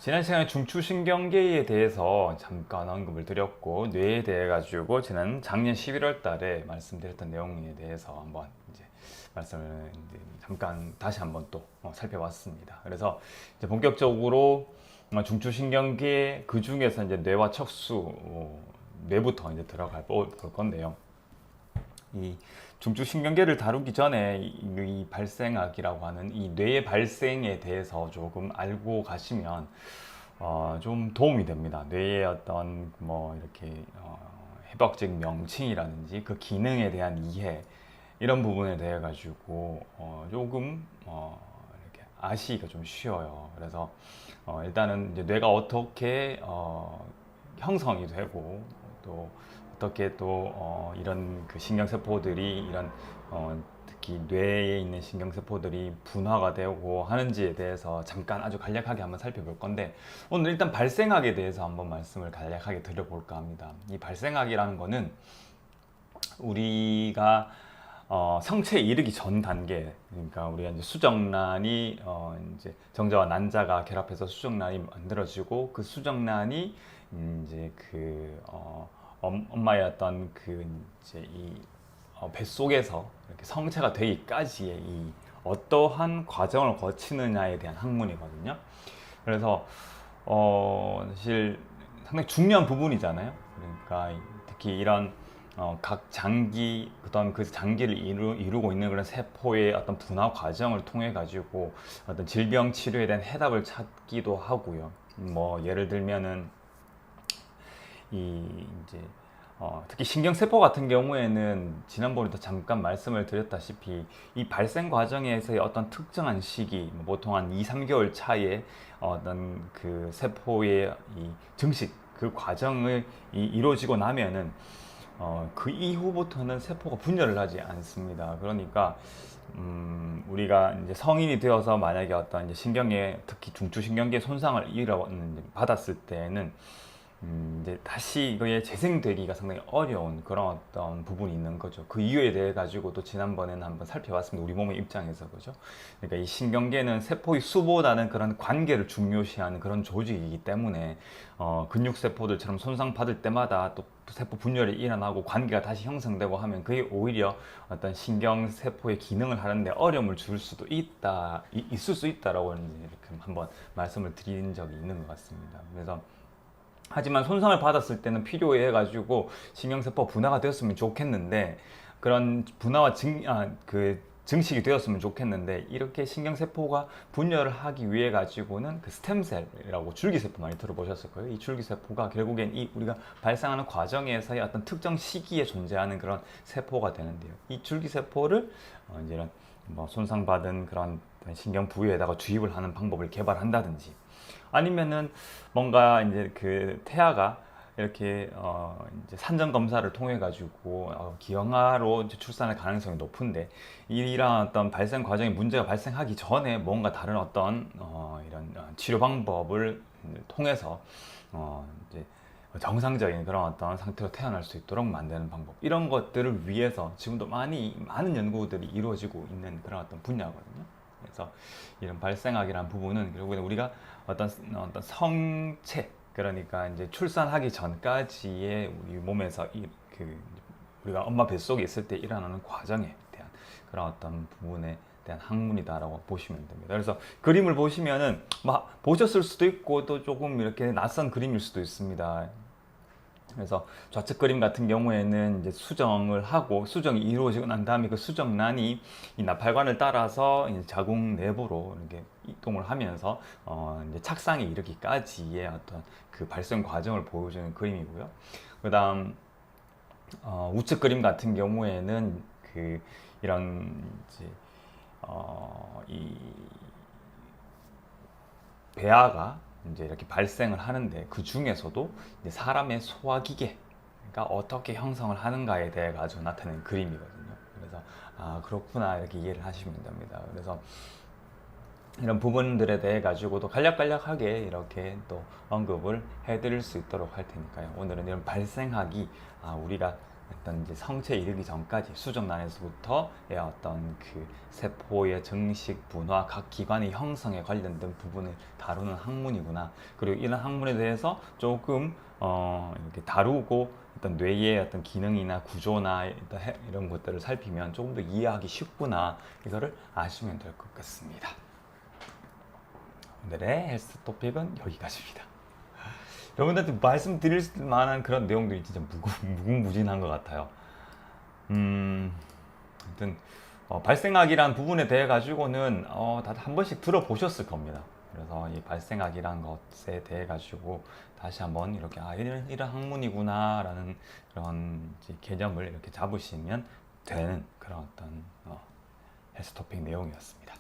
지난 시간에 중추신경계에 대해서 잠깐 언급을 드렸고, 뇌에 대해 가지고 작년 11월 달에 말씀드렸던 내용에 대해서 한번 이제 말씀을 이제 잠깐 다시 한번 또 살펴봤습니다. 그래서 이제 본격적으로 중추신경계 그 중에서 이제 뇌와 척수 뇌부터 이제 볼 건데요. 이 중추신경계를 다루기 전에 이 발생학이라고 하는 이 뇌의 발생에 대해서 조금 알고 가시면 좀 도움이 됩니다. 뇌의 어떤 뭐 이렇게 해부학적 명칭이라든지 그 기능에 대한 이해 이런 부분에 대해 가지고 조금 이렇게 아시기가 좀 쉬워요. 그래서 일단은 이제 뇌가 어떻게 형성이 되고 또 어떻게 또 이런 그 신경세포들이 이런 특히 뇌에 있는 신경세포들이 분화가 되고 하는지에 대해서 잠깐 아주 간략하게 한번 살펴볼 건데, 오늘 일단 발생학에 대해서 한번 말씀을 간략하게 드려볼까 합니다. 이 발생학이라는 거는 우리가 성체에 이르기 전 단계, 그러니까 우리가 이제 수정란이 이제 정자와 난자가 결합해서 수정란이 만들어지고, 그 수정란이 이제 그 엄마의 어떤 그 이제 이 뱃속에서 이렇게 성체가 되기까지의 이 어떠한 과정을 거치느냐에 대한 학문이거든요. 그래서 사실 상당히 중요한 부분이잖아요. 그러니까 특히 이런 각 장기, 그다음 그 장기를 이루고 있는 그런 세포의 어떤 분화 과정을 통해 가지고 어떤 질병 치료에 대한 해답을 찾기도 하고요. 뭐 예를 들면은 이제 특히 신경세포 같은 경우에는 지난번에도 잠깐 말씀을 드렸다시피 이 발생 과정에서의 어떤 특정한 시기, 보통 한 2, 3개월 차에 어떤 그 세포의 이 증식, 그 과정을 이루어지고 나면은 그 이후부터는 세포가 분열을 하지 않습니다. 그러니까 우리가 이제 성인이 되어서 만약에 어떤 이제 신경에, 특히 중추신경계 손상을 받았을 때는 이제 다시 이거에 재생되기가 상당히 어려운 그런 어떤 부분이 있는 거죠. 그 이유에 대해 가지고 또 지난번에는 한번 살펴봤습니다. 우리 몸의 입장에서, 그죠? 그러니까 이 신경계는 세포의 수보다는 그런 관계를 중요시하는 그런 조직이기 때문에 근육세포들처럼 손상받을 때마다 또 세포 분열이 일어나고 관계가 다시 형성되고 하면 그게 오히려 어떤 신경세포의 기능을 하는데 어려움을 줄 수도 있을 수 있다라고 이렇게 한번 말씀을 드린 적이 있는 것 같습니다. 그래서 하지만 손상을 받았을 때는 필요해 가지고 신경세포 분화가 되었으면 좋겠는데, 그런 분화와 증식이 되었으면 좋겠는데, 이렇게 신경세포가 분열을 하기 위해 가지고는 그 스템셀이라고 줄기세포 많이 들어보셨을 거예요. 이 줄기세포가 결국엔 이 우리가 발생하는 과정에서의 어떤 특정 시기에 존재하는 그런 세포가 되는데요. 이 줄기세포를 이제 이런 뭐 손상받은 그런 신경 부위에다가 주입을 하는 방법을 개발한다든지, 아니면은 뭔가 이제 그 태아가 이렇게 이제 산전 검사를 통해 가지고 기형아로 이제 출산할 가능성이 높은데, 이러한 어떤 발생 과정에 문제가 발생하기 전에 뭔가 다른 어떤 이런 치료 방법을 통해서 이제 정상적인 그런 어떤 상태로 태어날 수 있도록 만드는 방법, 이런 것들을 위해서 지금도 많은 연구들이 이루어지고 있는 그런 어떤 분야거든요. 그래서 이런 발생학이라는 부분은 결국에는 우리가 어떤 성체, 그러니까 이제 출산하기 전까지의 우리 몸에서 우리가 엄마 뱃속에 있을 때 일어나는 과정에 대한 그런 어떤 부분에 대한 학문이다라고 보시면 됩니다. 그래서 그림을 보시면은 막 보셨을 수도 있고 또 조금 이렇게 낯선 그림일 수도 있습니다. 그래서 좌측 그림 같은 경우에는 이제 수정을 하고, 수정이 이루어지고 난 다음에 그 수정란이 이 나팔관을 따라서 이제 자궁 내부로 이렇게 이동을 하면서 이제 착상에 이르기까지의 어떤 그 발생 과정을 보여주는 그림이고요. 그다음 우측 그림 같은 경우에는 이런 이제 이 배아가 이제 이렇게 발생을 하는데, 그 중에서도 이제 사람의 소화기계가 어떻게 형성을 하는가에 대해 가지고 나타낸 그림이거든요. 그래서 그렇구나, 이렇게 이해를 하시면 됩니다. 그래서 이런 부분들에 대해 가지고도 간략간략하게 이렇게 또 언급을 해드릴 수 있도록 할 테니까요. 오늘은 이런 발생학이 우리가 어떤 이제 성체에 이르기 전까지 수정란에서부터의 어떤 그 세포의 정식 분화, 각 기관의 형성에 관련된 부분을 다루는 학문이구나. 그리고 이런 학문에 대해서 조금 이렇게 다루고 어떤 뇌의 어떤 기능이나 구조나 이런 것들을 살피면 조금 더 이해하기 쉽구나. 이거를 아시면 될 것 같습니다. 오늘의 헬스 토픽은 여기까지입니다. 여러분들한테 말씀드릴 만한 그런 내용들이 진짜 무궁무진한 것 같아요. 하여튼 발생학이란 부분에 대해 가지고는 다들 한 번씩 들어보셨을 겁니다. 그래서 이 발생학이란 것에 대해 가지고 다시 한번 이렇게 이런 학문이구나라는 그런 개념을 이렇게 잡으시면 되는 그런 어떤 헬스 토픽 내용이었습니다.